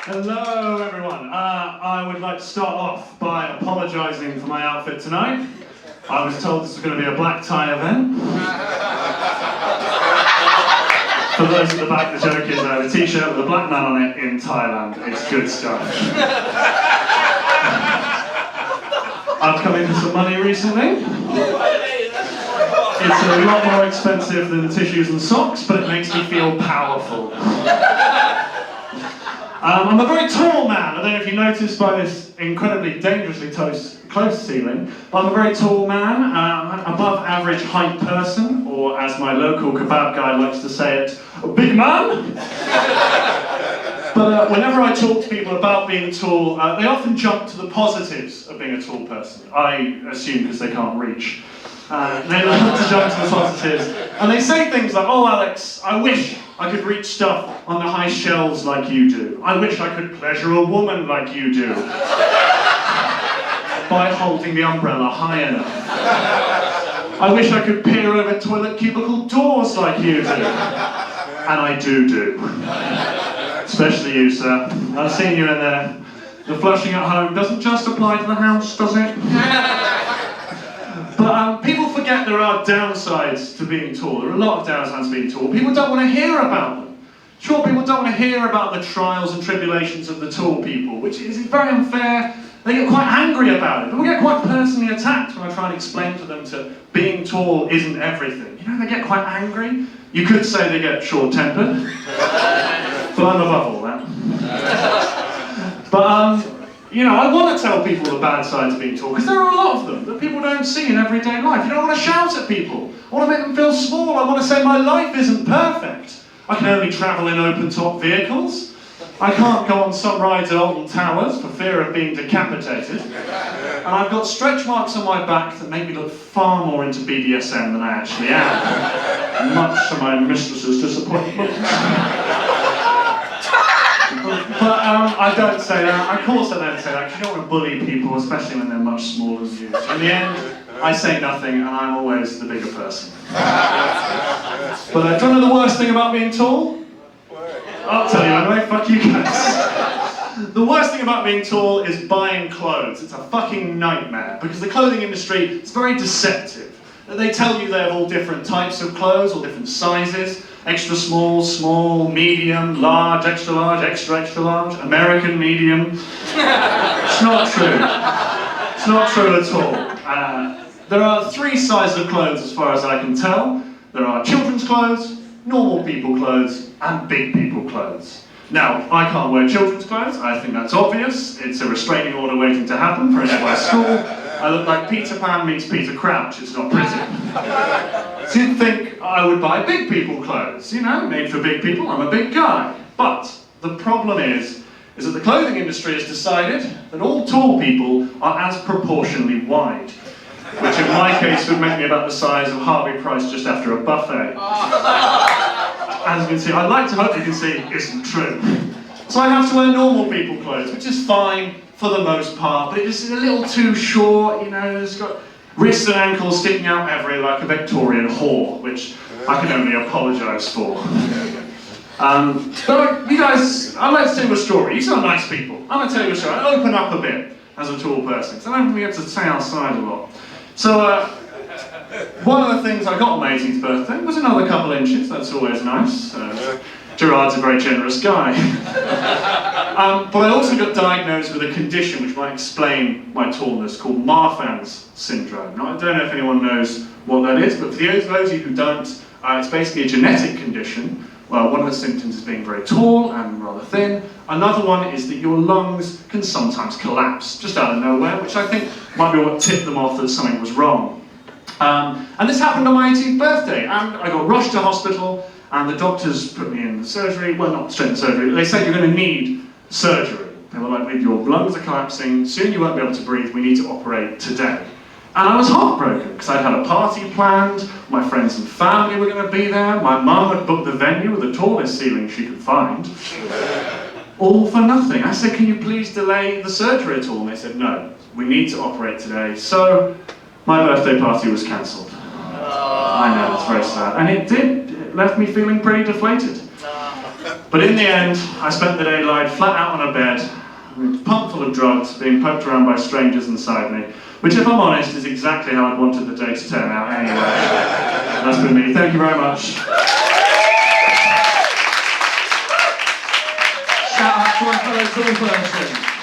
Hello everyone. I would like to start off by apologising for my outfit tonight. I was told this was going to be a black tie event. For those at the back, the joke is a t-shirt with a black man on it in Thailand. It's good stuff. I've come into some money recently. It's a lot more expensive than tissues and socks, but it makes me feel powerful. I'm a very tall man. I don't know if you noticed by this incredibly dangerously close ceiling. I'm a very tall man, above average height person, or as my local kebab guy likes to say it, a big man. But whenever I talk to people about being tall, they often jump to the positives of being a tall person. I assume because they can't reach. They love to jump to the positives. And they say things like, "Oh Alex, I wish I could reach stuff on the high shelves like you do. I wish I could pleasure a woman like you do. By holding the umbrella high enough. I wish I could peer over toilet cubicle doors like you do." And I do. Especially you, sir. I've seen you in there. The flushing at home doesn't just apply to the house, does it? But people forget there are downsides to being tall. There are a lot of downsides to being tall. People don't want to hear about them. Sure, people don't want to hear about the trials and tribulations of the tall people, which is very unfair. They get quite angry about it. People get quite personally attacked when I try and explain to them that being tall isn't everything. You know, they get quite angry. You could say they get short-tempered. But I'm above all that. But, you know, I want to tell people the bad sides of being tall, because there are a lot of them that people don't see in everyday life. You don't want to shout at people. I want to make them feel small. I want to say my life isn't perfect. I can only travel in open-top vehicles. I can't go on some rides at Alton Towers for fear of being decapitated. And I've got stretch marks on my back that make me look far more into BDSM than I actually am. Much to my mistress's disappointment. But I don't say that. Of course I don't say that, because you don't want to bully people, especially when they're much smaller than you. So in the end, I say nothing, and I'm always the bigger person. But do you know the worst thing about being tall? I'll tell you anyway, fuck you guys. The worst thing about being tall is buying clothes. It's a fucking nightmare, because the clothing industry is very deceptive. They tell you they have all different types of clothes, all different sizes. Extra small, small, medium, large, extra large, extra large, American medium. It's not true. It's not true at all. There are 3 sizes of clothes as far as I can tell. There are children's clothes, normal people clothes, and big people clothes. Now, I can't wear children's clothes. I think that's obvious. It's a restraining order waiting to happen for a nearby school. I look like Peter Pan meets Peter Crouch. It's not prison. So you'd think I would buy big people clothes, you know, made for big people. I'm a big guy. But the problem is that the clothing industry has decided that all tall people are as proportionally wide, which in my case would make me about the size of Harvey Price just after a buffet. As you can see, I'd like to hope you can see isn't true. So I have to wear normal people clothes, which is fine for the most part, but it's a little too short, you know, it's got wrists and ankles sticking out everywhere like a Victorian whore, which I can only apologise for. But you guys, I'd like to tell you a story. You are nice people. I'm going to tell you a story. I open up a bit as a tall person, because I don't think we get to stay outside a lot. So, one of the things I got on my 18th birthday was another couple inches. That's always nice. Gerard's a very generous guy. But I also got diagnosed with a condition which might explain my tallness, called Marfan's syndrome. Now, I don't know if anyone knows what that is, but for those of you who don't, it's basically a genetic condition. Well, one of the symptoms is being very tall and rather thin. Another one is that your lungs can sometimes collapse, just out of nowhere, which I think might be what tipped them off that something was wrong. And this happened on my 18th birthday, and I got rushed to hospital, and the doctors put me in the surgery. Well, not straight in surgery. They said you're going to need surgery. They were like, your lungs are collapsing, soon you won't be able to breathe, we need to operate today. And I was heartbroken, because I'd had a party planned, my friends and family were going to be there, my mum had booked the venue with the tallest ceiling she could find. All for nothing. I said, can you please delay the surgery at all? And they said, no, we need to operate today. So my birthday party was cancelled. I know, it's very sad. And it left me feeling pretty deflated. But in the end, I spent the day lying flat out on a bed, pumped full of drugs, being poked around by strangers inside me, which, if I'm honest, is exactly how I'd wanted the day to turn out anyway. That's been me. Thank you very much. Shout out to my fellow tall person.